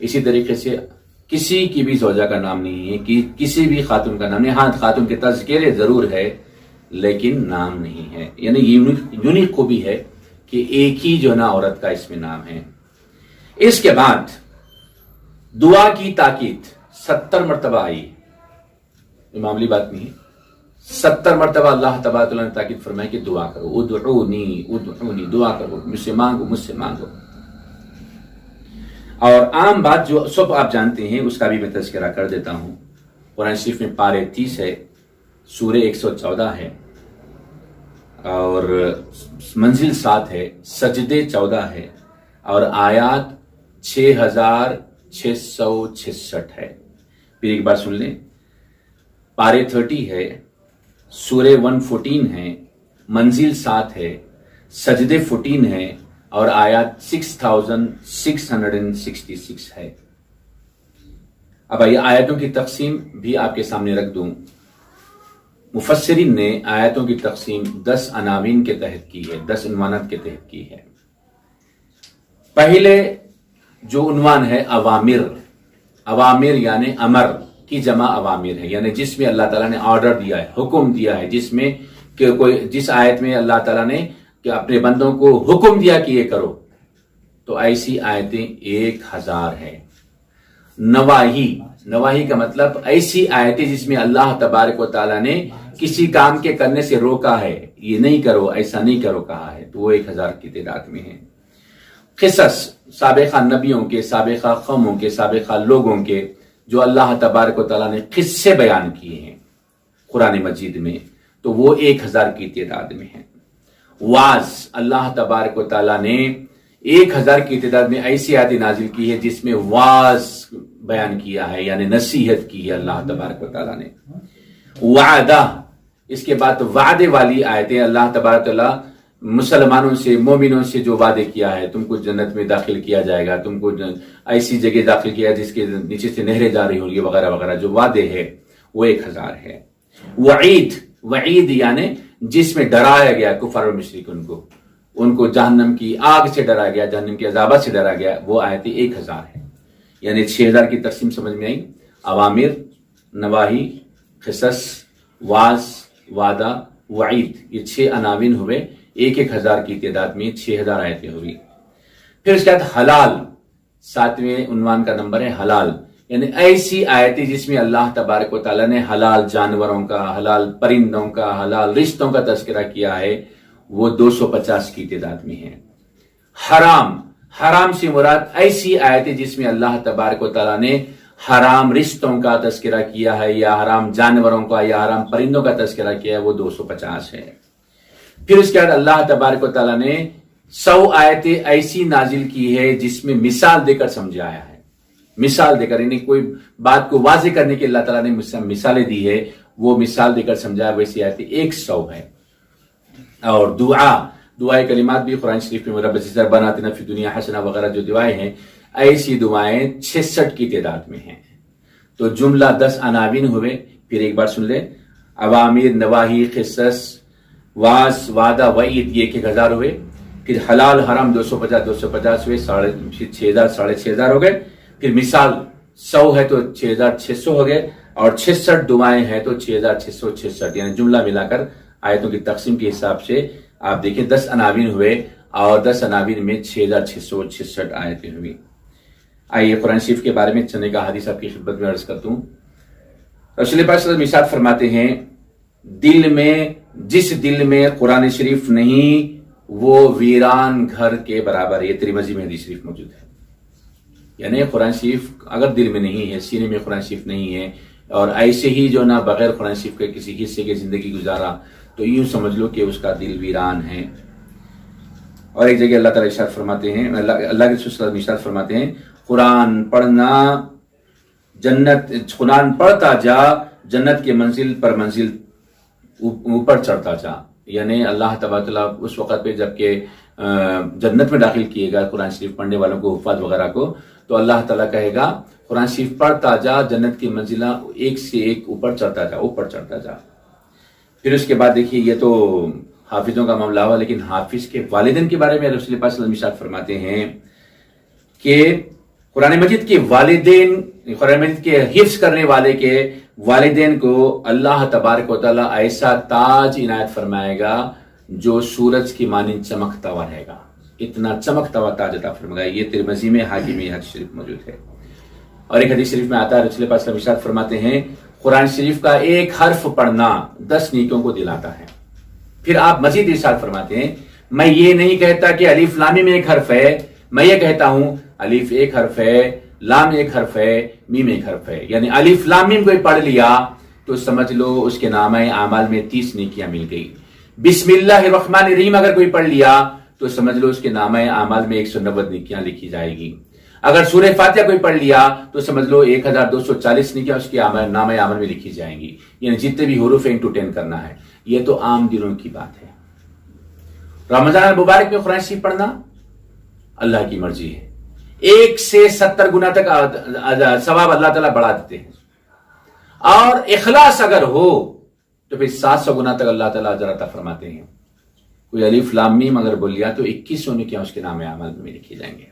اسی طریقے سے کسی کی بھی زوجہ کا نام نہیں ہے، کسی بھی خاتون کا نام نہیں. ہاں خاتون کے تذکرے ضرور ہے لیکن نام نہیں ہے. یعنی یونیک خوبی ہے کہ ایک ہی جو نا عورت کا اس میں نام ہے. اس کے بعد دعا کی تاکید 70 مرتبہ آئی. یہ معمولی بات نہیں ہے. 70 مرتبہ اللہ تبارک و تعالیٰ نے تاکید فرمائی کہ دعا کرو. ادعونی دعا کرو، مجھ سے مانگو. اور عام بات جو سب آپ جانتے ہیں اس کا بھی میں تذکرہ کر دیتا ہوں. قرآن شریف میں پارے 30 ہے، سورہ 114 ہے، اور منزل 7 ہے، سجدے 14 ہے، اور آیات 6666 ہے. پھر ایک بار سن لیں. پارے 30 ہے، سورہ 114 ہے، منزل 7 ہے، سجدے 14 ہے، اور آیات 6666 ہے. اب آئیے آیتوں کی تقسیم بھی آپ کے سامنے رکھ دوں. مفسرین نے آیتوں کی تقسیم 10 عناوین کے تحت کی ہے، 10 عنوانات کے تحت کی ہے. پہلے جو عنوان ہے عوامر یعنی امر کی جمع عوامر ہے، یعنی جس میں اللہ تعالیٰ نے آرڈر دیا ہے، حکم دیا ہے، جس آیت میں اللہ تعالیٰ نے کہ اپنے بندوں کو حکم دیا کہ یہ کرو، تو ایسی آیتیں 1000 ہے. نواہی کا مطلب ایسی آیتیں جس میں اللہ تبارک و تعالیٰ نے کسی کام کے کرنے سے روکا ہے، یہ نہیں کرو، ایسا نہیں کرو کہا ہے، تو وہ 1000 کی تعداد میں ہے. قصص سابقہ نبیوں کے، سابقہ قوموں کے، سابقہ لوگوں کے جو اللہ تبارک و تعالیٰ نے قصے بیان کیے ہیں قرآن مجید میں، تو وہ 1000 کی تعداد میں ہے. واز اللہ تبارک و تعالیٰ نے 1000 کی تعداد میں ایسی آیت نازل کی ہے جس میں واز بیان کیا ہے، یعنی نصیحت کی ہے اللہ تبارک و تعالیٰ نے. وعدہ، اس کے بعد وعدے والی آیتیں، اللہ تبارک و تعالیٰ مسلمانوں سے، مومنوں سے جو وعدے کیا ہے، تم کو جنت میں داخل کیا جائے گا، تم کو ایسی جگہ داخل کیا جس کے نیچے سے نہریں جاری ہوں گی، وغیرہ وغیرہ جو وعدے ہے وہ 1000 ہے. وعید یعنی جس میں ڈرایا گیا کفار و مشرکین کو، ان کو جہنم کی آگ سے ڈرا گیا، جہنم کی عذابات سے ڈرا گیا، وہ آیتیں 1000 ہے. یعنی 6000 کی تقسیم سمجھ میں آئی. عوامر، نواہی، قصص، واز، وعدہ، وعید، یہ 6 عناوین ہوئے. 1000 کی تعداد میں 6000 آیتیں ہوئی. پھر اس کے بعد حلال، 7ویں عنوان کا نمبر ہے حلال، یعنی ایسی آیتیں جس میں اللہ تبارک و تعالیٰ نے حلال جانوروں کا، حلال پرندوں کا، حلال رشتوں کا تذکرہ کیا ہے، وہ 250 کی تعداد میں ہے. حرام سے مراد ایسی آیتیں جس میں اللہ تبارک و تعالیٰ نے حرام رشتوں کا تذکرہ کیا ہے، یا حرام جانوروں کا، یا حرام پرندوں کا تذکرہ کیا ہے، وہ 250 ہے. پھر اس کے بعد اللہ تبارک و تعالیٰ نے 100 آیتیں ایسی نازل کی ہے جس میں مثال دے کر سمجھایا ہے. مثال دے کر، یعنی کوئی بات کو واضح کرنے کے اللہ تعالیٰ نے مثالیں دی ہے، وہ مثال دے کر سمجھایا، ویسی آیتیں 100 ہے. اور دعائے کلمات بھی قرآن شریف میں رب ربنا آتنا فی الدنیا حسنہ وغیرہ جو دعائیں ہیں، ایسی دعائیں 66 کی تعداد میں ہیں. تو جملہ 10 عناوین ہوئے. پھر ایک بار سن لیں. عوامر، نواہی، قصص، واز، وعدہ، وعید، یہ 1000 ہوئے. پھر حلال حرام 250 ہوئے، 6000 ہو گئے. پھر مثال 100 ہے تو 6600 ہو گئے، اور 66 دعائیں ہیں تو 6666، یعنی جملہ ملا کر آیتوں کی تقسیم کے حساب سے آپ دیکھیں 10 عناوین ہوئے، اور 10 عناوین میں 6666 آیتیں ہوئی. آئیے قرآن شریف کے بارے میں چند کا حدیث آپ کی خدمت میں عرض کرتا ہوں. رسول پاک صلی اللہ علیہ وسلم ارشاد فرماتے ہیں، جس دل میں قرآن شریف نہیں وہ ویران گھر کے برابر ہے. یہ ترمذی میں حدیث شریف موجود ہے. یعنی قرآن شریف اگر دل میں نہیں ہے، سینے میں قرآن شریف نہیں ہے، اور ایسے ہی جو نہ بغیر قرآن شریف کے کسی حصے کی زندگی گزارا، تو یوں سمجھ لو کہ اس کا دل ویران ہے. اور ایک جگہ اللہ تعالیٰ ارشاد فرماتے ہیں، اللہ کے رسول ارشاد فرماتے ہیں، قرآن پڑھتا جا، جنت کے منزل پر منزل اوپر چڑھتا جا. یعنی اللہ تبارک و تعالیٰ اس وقت پہ جب کہ جنت میں داخل کیے گا قرآن شریف پڑھنے والوں کو، حفاظ وغیرہ کو، تو اللہ تعالیٰ کہے گا قرآن شریف پڑھتا جا، جنت کی منزلہ ایک سے ایک اوپر چڑھتا جا. پھر اس کے بعد دیکھیے، یہ تو حافظوں کا معاملہ ہوا، لیکن حافظ کے والدین کے بارے میں رسول پاک صلی اللہ علیہ وسلم ارشاد فرماتے ہیں کہ قرآن مجید کے والدین، قرآن مجید کے حفظ کرنے والے کے والدین کو اللہ تبارک و تعالیٰ ایسا تاج عنایت فرمائے گا جو سورج کی مانند چمکتا ہوا رہے گا، اتنا چمکتا ہوا تاج عطا فرمائے گا۔ یہ ترمذی میں، حاکم میں حدیث شریف موجود ہے۔ اور ایک حدیث شریف میں آتا ہے، رسول پاک صلی اللہ علیہ وسلم ارشاد فرماتے ہیں قرآن شریف کا ایک حرف پڑھنا 10 نیکیوں کو دلاتا ہے۔ پھر آپ مزید ارشاد فرماتے ہیں میں یہ نہیں کہتا کہ الف لام میم ایک حرف ہے، میں یہ کہتا ہوں الف ایک حرف ہے، لام ایک حرف ہے، میم ایک حرف ہے، یعنی الف لام میم کوئی پڑھ لیا تو سمجھ لو اس کے نامہ اعمال میں 30 نیکیاں مل گئی۔ بسم اللہ الرحمن الرحیم اگر کوئی پڑھ لیا تو سمجھ لو اس کے نامہ اعمال میں 190 نیکیاں لکھی جائے گی۔ اگر سورہ فاتحہ کوئی پڑھ لیا تو سمجھ لو 1240 نیکیاں اس کے نامہ اعمال میں لکھی جائیں گی، یعنی جتنے بھی حروف ہیں into 10 کرنا ہے۔ یہ تو عام دنوں کی بات ہے۔ رمضان المبارک میں قرآن شریف پڑھنا اللہ کی مرضی ہے، 1 سے 70 گنا تک ثواب اللہ تعالیٰ بڑھا دیتے ہیں، اور اخلاص اگر ہو تو پھر 700 گنا تک اللہ تعالیٰ اجر عطا فرماتے ہیں۔ کوئی الف لام میم اگر بول لیا تو 2100 نیکیاں اس کے نام اعمال میں لکھی جائیں گے۔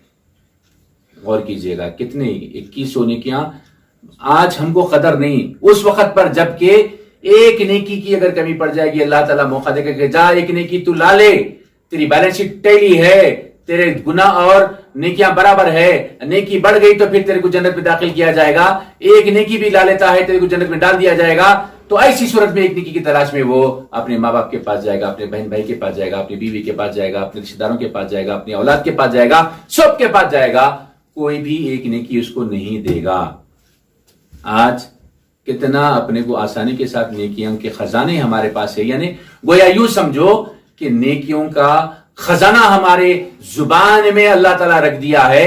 غور کیجئے گا کتنے 2100 نیکیاں آج ہم کو قدر نہیں، اس وقت پر جب کہ ایک نیکی کی اگر کمی پڑ جائے گی اللہ تعالیٰ موقع دے گا کہ جا ایک نیکی تو لا لے، تیری بیلنس شیٹ ٹیلی ہے، تیرے گناہ اور نیکیاں برابر ہے، نیکی بڑھ گئی تو پھر تیرے کو جنت میں داخل کیا جائے گا، ایک نیکی بھی لا لیتا ہے تیرے کو جنت میں ڈال دیا جائے گا۔ تو ایسی صورت میں ایک نیکی کی تلاش میں وہ اپنے ماں باپ کے پاس جائے گا، اپنے بہن بھائی کے پاس جائے گا، اپنی بیوی کے پاس جائے گا، اپنے رشتے داروں کے پاس جائے گا، اپنی اولاد کے پاس جائے گا، سب کے پاس جائے گا، کوئی بھی ایک نیکی اس کو نہیں دے گا۔ آج کتنا اپنے کو آسانی کے ساتھ نیکیوں کے خزانے ہمارے پاس ہے، یعنی گویا یوں سمجھو کہ نیکیوں کا خزانہ ہمارے زبان میں اللہ تعالیٰ رکھ دیا ہے،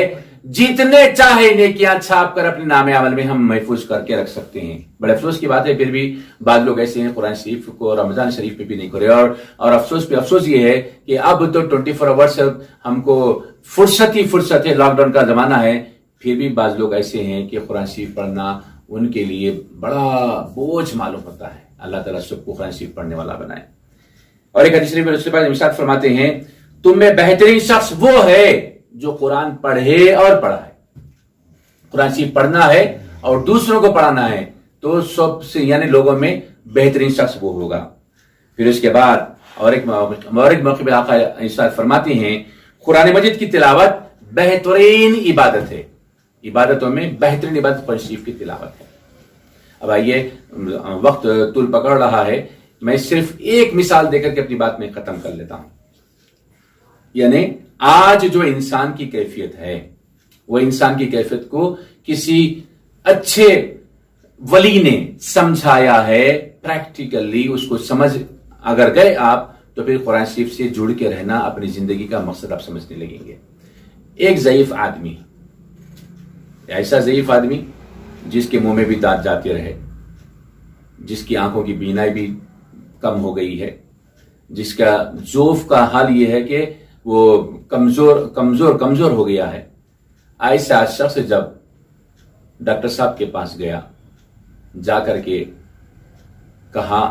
جتنے چاہے نیکیاں چھاپ کر اپنے نام عمل میں ہم محفوظ کر کے رکھ سکتے ہیں۔ بڑے افسوس کی بات ہے پھر بھی بعض لوگ ایسے ہیں قرآن شریف کو رمضان شریف پہ بھی نہیں کرے، اور افسوس پہ افسوس یہ ہے کہ اب تو 24 آورس ہم کو فرصت ہی فرصت ہے، لاک ڈاؤن کا زمانہ ہے، پھر بھی بعض لوگ ایسے ہیں کہ قرآن شریف پڑھنا ان کے لیے بڑا بوجھ معلوم ہوتا ہے۔ اللہ تعالیٰ سب کو قرآن شریف پڑھنے والا بنائے۔ اور ایک حدیث شریف میں رسول پاک ارشاد فرماتے ہیں تم میں بہترین شخص وہ ہے جو قرآن پڑھے اور پڑھائے۔ قرآن شریف پڑھنا ہے اور دوسروں کو پڑھانا ہے تو سب سے یعنی لوگوں میں بہترین شخص وہ ہوگا۔ پھر اس کے بعد اور ایک موقع پہ آقا ارشاد فرماتے ہیں قرآن مجید کی تلاوت بہترین عبادت ہے، عبادتوں میں بہترین عبادت قرآن شریف کی تلاوت ہے۔ اب آئیے وقت طول پکڑ رہا ہے، میں صرف ایک مثال دے کر کے اپنی بات میں ختم کر لیتا ہوں۔ یعنی آج جو انسان کی کیفیت ہے وہ انسان کی کیفیت کو کسی اچھے ولی نے سمجھایا ہے، پریکٹیکلی اس کو سمجھ اگر گئے آپ تو پھر قرآن شریف سے جڑ کے رہنا اپنی زندگی کا مقصد آپ سمجھنے لگیں گے۔ ایک ضعیف آدمی، ایسا ضعیف آدمی جس کے منہ میں بھی دانت جاتے رہے، جس کی آنکھوں کی بینائی بھی کم ہو گئی ہے، جس کا ذوف کا حال یہ ہے کہ وہ کمزور ہو گیا ہے، ایسا شخص جب ڈاکٹر صاحب کے پاس گیا، جا کر کے کہا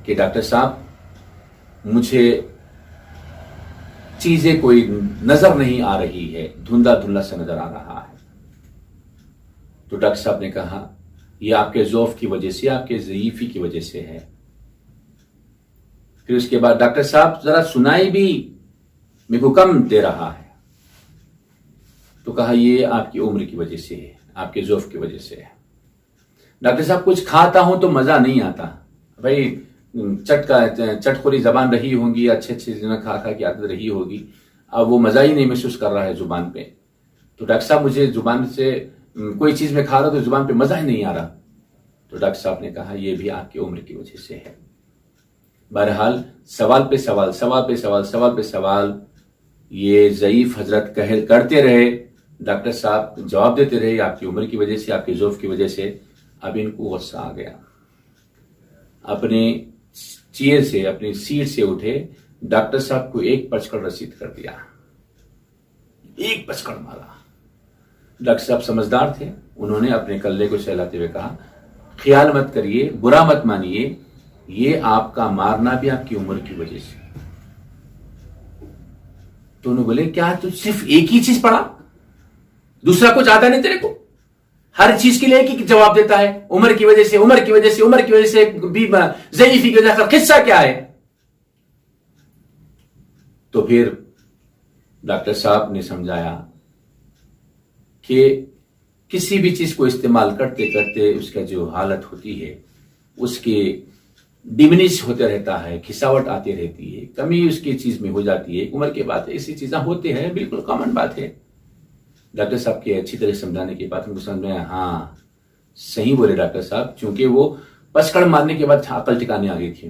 کہ ڈاکٹر صاحب مجھے چیزیں کوئی نظر نہیں آ رہی ہے، دھندلا دھندلا سا نظر آ رہا ہے، تو ڈاکٹر صاحب نے کہا یہ آپ کے ضعف کی وجہ سے، آپ کے ضعیفی کی وجہ سے ہے۔ پھر اس کے بعد ڈاکٹر صاحب ذرا سنائی بھی میرے کو کم دے رہا ہے، تو کہا یہ آپ کی عمر کی وجہ سے ہے، آپ کے ضعف کی وجہ سے ہے۔ ڈاکٹر صاحب کچھ کھاتا ہوں تو مزہ نہیں آتا، بھائی چٹخوری زبان رہی ہوں گی، اچھے کھا کھا کی عادت رہی ہوگی، اب وہ مزہ ہی نہیں محسوس کر رہا ہے زبان پہ، تو ڈاکٹر صاحب مجھے زبان سے کوئی چیز میں کھا رہا تو زبان پہ مزہ ہی نہیں آ رہا، تو ڈاکٹر صاحب نے کہا یہ بھی آپ کی عمر کی وجہ سے ہے۔ بہرحال سوال پہ سوال، سوال پہ سوال، سوال پہ سوال یہ ضعیف حضرت کرتے رہے، ڈاکٹر صاحب جواب دیتے رہے آپ کی عمر کی وجہ سے، آپ کے ضعف کی وجہ سے۔ اب ان کو غصہ آ گیا، اپنے چیئر سے، اپنی سیٹ سے اٹھے، ڈاکٹر صاحب کو ایک پچکڑ رسید کر دیا، ایک پچکڑ مارا۔ ڈاکٹر صاحب سمجھدار تھے، انہوں نے اپنے کلے کو سہلاتے ہوئے کہا خیال مت کریے، برا مت مانیے، یہ آپ کا مارنا بھی آپ کی عمر کی وجہ سے۔ تو انہوں نے بولے کیا تو صرف ایک ہی چیز پڑھا؟ دوسرا کچھ آتا نہیں تیرے کو؟ ہر چیز کے لیے ایک ہی جواب دیتا ہے، عمر کی وجہ سے، عمر کی وجہ سے، عمر کی وجہ سے، ضعیفی کی وجہ سے. قصہ کیا ہے؟ تو پھر ڈاکٹر صاحب نے سمجھایا کہ کسی بھی چیز کو استعمال کرتے کرتے اس کا جو حالت ہوتی ہے اس کے ڈیمنش ہوتے رہتا ہے، کھساوٹ آتی رہتی ہے، کمی اس کی چیز میں ہو جاتی ہے. عمر کے بعد ایسی چیزیں ہوتے ہیں، بالکل کامن بات ہے. ڈاکٹر صاحب کے اچھی طرح سمجھانے کے بعد ان کو سمجھ میں آیا، ہاں صحیح بولے ڈاکٹر صاحب، چونکہ وہ پچکڑ مارنے کے بعد عقل ٹھکانے آ گئی تھی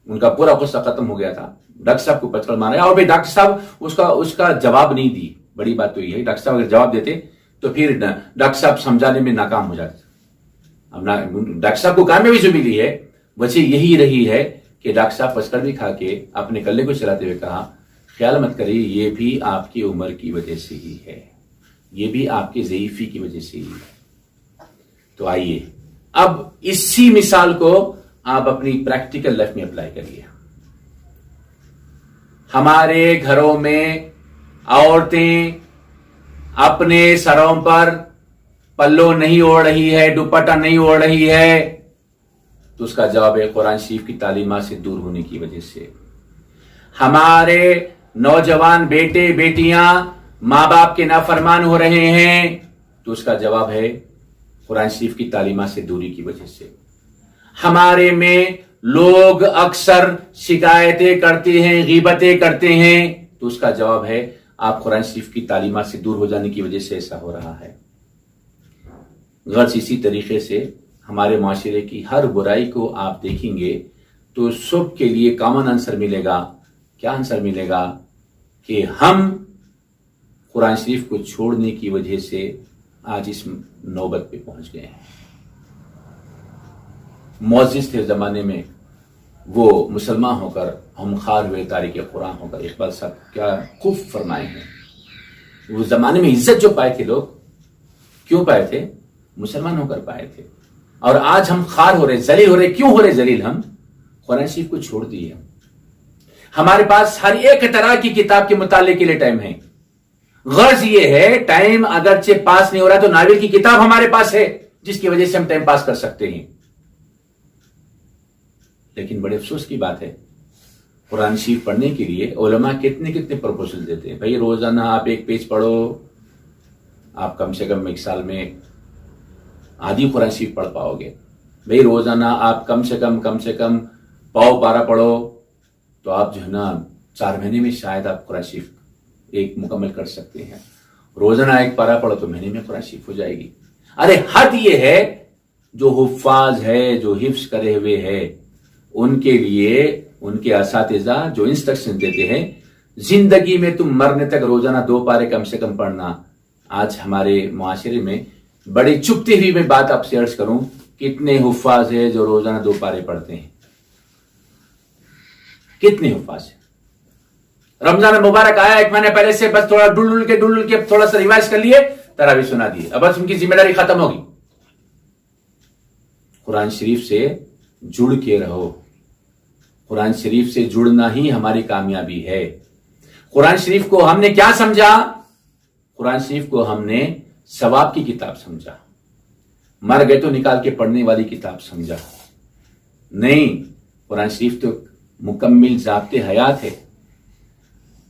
ان کا پورا غصہ ختم ہو گیا تھا. ڈاکٹر صاحب کو پچکڑ مارا، اور بھی ڈاکٹر صاحب اس کا جواب نہیں دی. بڑی بات تو یہ ہے، ڈاکٹر صاحب اگر جواب دیتے تو پھر ڈاکٹر صاحب سمجھانے میں ناکام ہو جاتے. اب ڈاکٹر صاحب کو کامیابی جو ملی ہے وجہ یہی رہی ہے کہ ڈاکٹر صاحب پچکڑ بھی کھا کے اپنے کلے کو چلاتے ہوئے کہا، خیال مت کریے، یہ بھی آپ کی عمر کی وجہ سے ہی ہے، یہ بھی آپ کی ضعیفی کی وجہ سے ہی ہے. تو آئیے اب اسی مثال کو آپ اپنی پریکٹیکل لائف میں اپلائی کریے. ہمارے گھروں میں عورتیں اپنے سروں پر پلو نہیں اوڑھ رہی ہے، دوپٹہ نہیں اوڑھ رہی ہے، تو اس کا جواب ہے قرآن شریف کی تعلیمات سے دور ہونے کی وجہ سے. ہمارے نوجوان بیٹے بیٹیاں ماں باپ کے نافرمان ہو رہے ہیں، تو اس کا جواب ہے قرآن شریف کی تعلیمات سے دوری کی وجہ سے. ہمارے میں لوگ اکثر شکایتیں کرتے ہیں، غیبتیں کرتے ہیں، تو اس کا جواب ہے آپ قرآن شریف کی تعلیمات سے دور ہو جانے کی وجہ سے ایسا ہو رہا ہے. غرض اسی طریقے سے ہمارے معاشرے کی ہر برائی کو آپ دیکھیں گے تو سب کے لیے کامن آنسر ملے گا. کیا آنسر ملے گا؟ کہ ہم قرآن شریف کو چھوڑنے کی وجہ سے آج اس نوبت پہ پہنچ گئے ہیں. معزز تھے زمانے میں، وہ مسلمان ہو کر ہم خار ہوئے تاریخ قرآن ہو کر. اقبال صاحب کیا خوب فرمائے ہیں. وہ زمانے میں عزت جو پائے تھے لوگ، کیوں پائے تھے؟ مسلمان ہو کر پائے تھے. اور آج ہم خار ہو رہے، ذلیل ہو رہے. کیوں ہو رہے ذلیل؟ ہم قرآن شریف کو چھوڑ دیے. ہمارے پاس ہر ایک طرح کی کتاب کے مطالعے کے لیے ٹائم ہے. غرض یہ ہے ٹائم اگرچہ پاس نہیں ہو رہا تو ناول کی کتاب ہمارے پاس ہے جس کی وجہ سے ہم ٹائم پاس کر سکتے ہیں. لیکن بڑے افسوس کی بات ہے، قرآن شریف پڑھنے کے لیے علماء کتنے پروپوزل دیتے ہیں. بھائی روزانہ آپ ایک پیج پڑھو، آپ کم سے کم ایک سال میں آدھی قرآن شریف پڑھ پاؤ گے. بھائی روزانہ آپ کم سے کم پاؤ پارا پڑھو تو آپ جو ہے نا 4 مہینے میں شاید آپ قرآن شریف ایک مکمل کر سکتے ہیں. روزانہ ایک پارا پڑھو تو مہینے میں قرآن شریف ہو جائے گی. ارے حد یہ ہے جو حفاظ ہے، جو حفظ کرے ہوئے ہے، ان کے لیے ان کے اساتذہ جو انسٹرکشن دیتے ہیں، زندگی میں تم مرنے تک روزانہ 2 پارے کم سے کم پڑھنا. آج ہمارے معاشرے میں بڑی چپتی ہوئی میں بات آپ سے عرض کروں، کتنے حفاظ ہیں جو روزانہ 2 پارے پڑھتے ہیں؟ کتنے حفاظ ہیں؟ رمضان مبارک آیا 1 مہینے پہلے سے، بس تھوڑا ڈل کے تھوڑا سا ریوائز کر لیے، تراویح سنا دیے، اب بس ان کی ذمہ داری ختم ہوگی. قرآن شریف سے جڑ کے رہو. قرآن شریف سے جڑنا ہی ہماری کامیابی ہے. قرآن شریف کو ہم نے کیا سمجھا؟ قرآن شریف کو ہم نے ثواب کی کتاب سمجھا، مر گئے تو نکال کے پڑھنے والی کتاب سمجھا. نہیں، قرآن شریف تو مکمل ضابطے حیات ہے.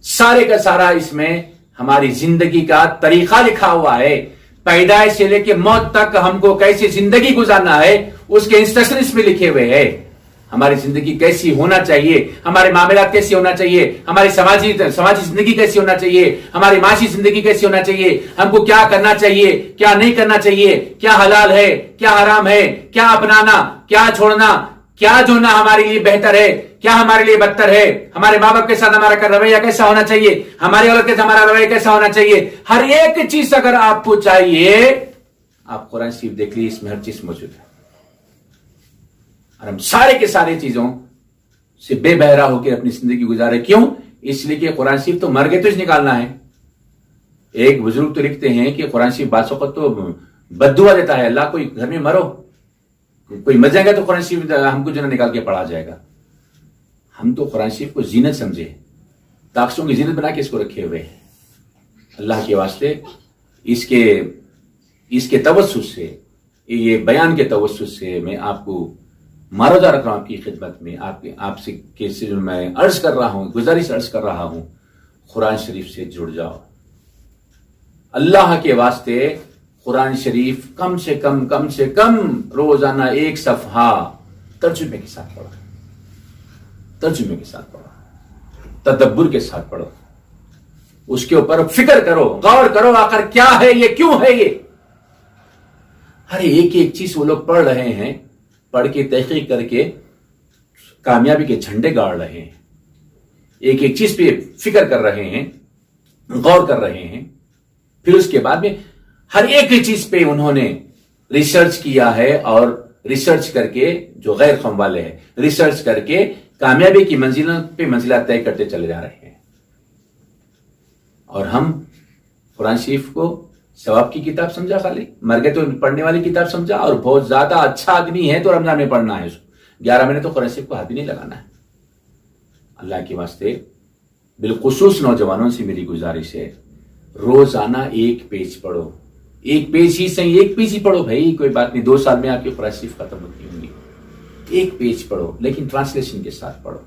سارے کا سارا اس میں ہماری زندگی کا طریقہ لکھا ہوا ہے. پیدائش سے لے کے موت تک ہم کو کیسے زندگی گزارنا ہے اس کے انسٹرکشن اس میں لکھے ہوئے ہیں. ہماری زندگی کیسی ہونا چاہیے، ہمارے معاملات کیسے ہونا چاہیے، ہماری سماجی زندگی کیسی ہونا چاہیے، ہماری معاشی زندگی کیسی ہونا چاہیے، ہم کو کیا کرنا چاہیے، کیا نہیں کرنا چاہیے، کیا حلال ہے، کیا حرام ہے، کیا اپنانا، کیا چھوڑنا، کیا جو نہ ہمارے لیے بہتر ہے، کیا ہمارے لیے بدتر ہے، ہمارے ماں باپ کے ساتھ ہمارا رویہ کیسا ہونا چاہیے، ہماری اولاد کے ساتھ ہمارا رویہ کیسا ہونا چاہیے. ہر ایک چیز اگر آپ کو چاہیے، آپ قرآن شریف دیکھ لیجیے، اس میں ہر چیز موجود ہے. اور ہم سارے کے سارے چیزوں سے بے بہرا ہو کے اپنی زندگی گزارے. کیوں؟ اس لیے کہ قرآن شریف تو مر گئے تو اس نکالنا ہے. ایک بزرگ تو لکھتے ہیں کہ قرآن شریف بعض اوقات تو بد دعا دیتا ہے، اللہ کوئی گھر میں مرو، کوئی مر جائے گا تو قرآن شریف ہم کو جو ہے نکال کے پڑھا جائے گا. ہم تو قرآن شریف کو زینت سمجھے، طاقتوں کی زینت بنا کے اس کو رکھے ہوئے ہیں. اللہ کے واسطے اس کے توسط سے، یہ بیان کے توسط سے میں آپ کو معروضہ رکھ رہا ہوں، آپ کی خدمت میں، آپ سے میں عرض کر رہا ہوں، گزارش عرض کر رہا ہوں، قرآن شریف سے جڑ جاؤ. اللہ کے واسطے قرآن شریف کم سے کم روزانہ 1 صفحہ ترجمے کے ساتھ پڑھو، تدبر کے ساتھ پڑھو، اس کے اوپر فکر کرو، غور کرو، آخر کیا ہے یہ، کیوں ہے یہ. ہر ایک چیز وہ لوگ پڑھ رہے ہیں، پڑھ کے تحقیق کر کے کامیابی کے جھنڈے گاڑ رہے ہیں، ایک چیز پہ فکر کر رہے ہیں، غور کر رہے ہیں. پھر اس کے بعد میں ہر ایک چیز پہ انہوں نے ریسرچ کیا ہے، اور ریسرچ کر کے جو غیر قوم والے ہیں، ریسرچ کر کے کامیابی کی منزلوں پہ منزلہ طے کرتے چلے جا رہے ہیں. اور ہم قرآن شریف کو ثواب کی کتاب سمجھا، خالی مر گئے تو پڑھنے والی کتاب سمجھا، اور بہت زیادہ اچھا آدمی ہے تو رمضان میں پڑھنا ہے، 11 مہینے تو قرآن شریف کو ہاتھ بھی نہیں لگانا ہے. اللہ کے واسطے بالخصوص نوجوانوں سے میری گزارش ہے، روزانہ 1 پیج پڑھو، 1 پیج ہی صحیح، 1 پیج ہی پڑھو بھائی، کوئی بات نہیں، 2 سال میں آپ کی قرآن شریف ختم ہوتی ہوں گی. 1 پیج پڑھو، لیکن ٹرانسلیشن کے ساتھ پڑھو،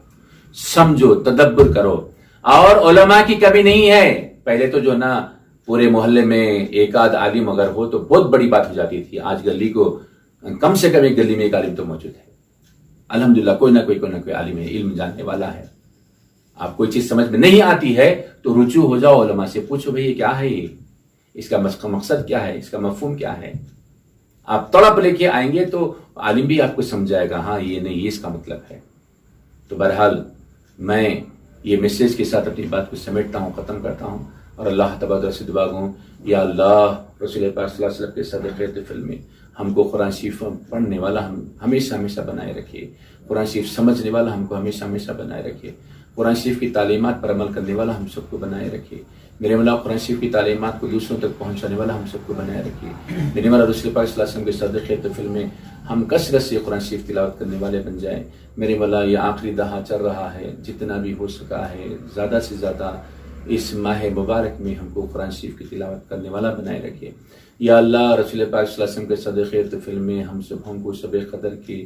سمجھو، تدبر کرو. اور علماء کی کمی نہیں ہے. پہلے تو جو نا پورے محلے میں ایک آدھ عالم اگر ہو تو بہت بڑی بات ہو جاتی تھی. آج گلی کو کم سے کم ایک گلی میں ایک عالم تو موجود ہے. الحمدللہ کوئی نہ کوئی عالم ہے، علم جاننے والا ہے. آپ کوئی چیز سمجھ میں نہیں آتی ہے تو رجوع ہو جاؤ، علماء سے پوچھو بھئی یہ کیا ہے، اس کا مقصد کیا ہے، اس کا مفہوم کیا ہے. آپ تڑپ لے کے آئیں گے تو عالم بھی آپ کو سمجھائے گا، ہاں یہ نہیں، یہ اس کا مطلب ہے. تو بہرحال میں یہ میسیج کے ساتھ اپنی بات کو سمیٹتا ہوں، ختم کرتا ہوں، اور اللہ تبارک سے دعا گوں، یا اللہ رسول پاک صلی اللہ علیہ وسلم کے صدقے طفل میں ہم کو قرآن شریف پڑھنے والا ہم ہمیشہ بنائے رکھے، قرآن شریف سمجھنے والا ہم کو ہمیشہ بنائے رکھے، قرآن شریف کی تعلیمات پر عمل کرنے والا ہم سب کو بنائے رکھے. میرے مولا قرآن شریف کی تعلیمات کو دوسروں تک پہنچانے والا ہم سب کو بنائے رکھے. میرے مولا رسول پاک صلی اللہ علیہ وسلم کے صدقے طفل میں ہم کثرت سے قرآن شریف تلاوت کرنے والے بن جائیں. میرے مولا یہ آخری دہا چل رہا ہے، جتنا بھی ہو سکا ہے زیادہ سے زیادہ اس ماہ مبارک میں ہم کو قرآن شریف کی تلاوت کرنے والا بنائے رکھے. یا اللہ رسول پاک صلی اللہ علیہ وسلم کے صدقے طفل میں ہم کو شب قدر کی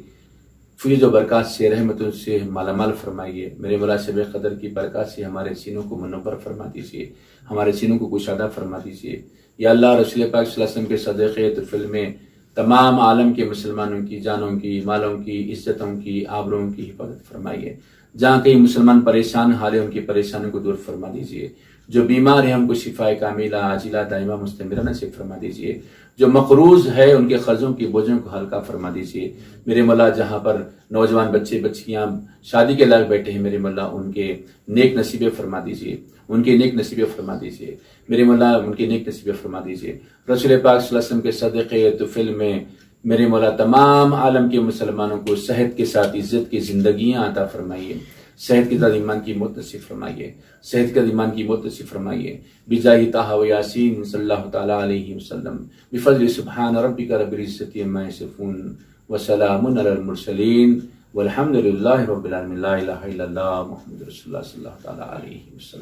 فیض و برکات سے، رحمتوں سے مالا مال فرمائیے. میرے مولا شب قدر کی برکات سے ہمارے سینوں کو منور فرما دیجیے، ہمارے سینوں کو کشادہ فرما دیجیے. یا اللہ رسول پاک صلی اللہ علیہ وسلم کے صدقے طفل میں تمام عالم کے مسلمانوں کی جانوں کی، مالوں کی، عزتوں کی، آبروں کی حفاظت فرمائیے. جہاں کئی مسلمان پریشان حال ہے ان کی پریشانیوں کو دور فرما دیجیے. جو بیمار ہیں ہم کو شفائے کاملہ عاجلہ دائمہ مستمرہ نصیب فرما دیجیے. جو مقروض ہے ان کے قرضوں کی بوجھوں کو ہلکا فرما دیجیے. میرے مولا جہاں پر نوجوان بچے بچیاں شادی کے لائق بیٹھے ہیں، میرے مولا ان کے نیک نصیبے فرما دیجیے، ان کے نیک نصیبے فرما دیجیے. میرے مولا ان کے نیک نصیبے فرما دیجیے. رسول پاک صلی اللہ علیہ وسلم کے صدقے طفل میں میرے مولا تمام عالم کے مسلمانوں کو صحت کے ساتھ عزت کی زندگیاں عطا فرمائیے. صحت کے ساتھ ایمان کی موت نصیب فرمائیے، صحت کے ساتھ ایمان کی موت نصیب فرمائیے. بجاہ طہ و یاسین صلی اللہ تعالی علیہ وسلم، بفضل سبحان ربک رب العزۃ عما یصفون وسلام علی المرسلین والحمد للہ رب العالمین. لا الہ الا اللہ محمد رسول اللہ صلی اللہ تعالی علیہ وسلم.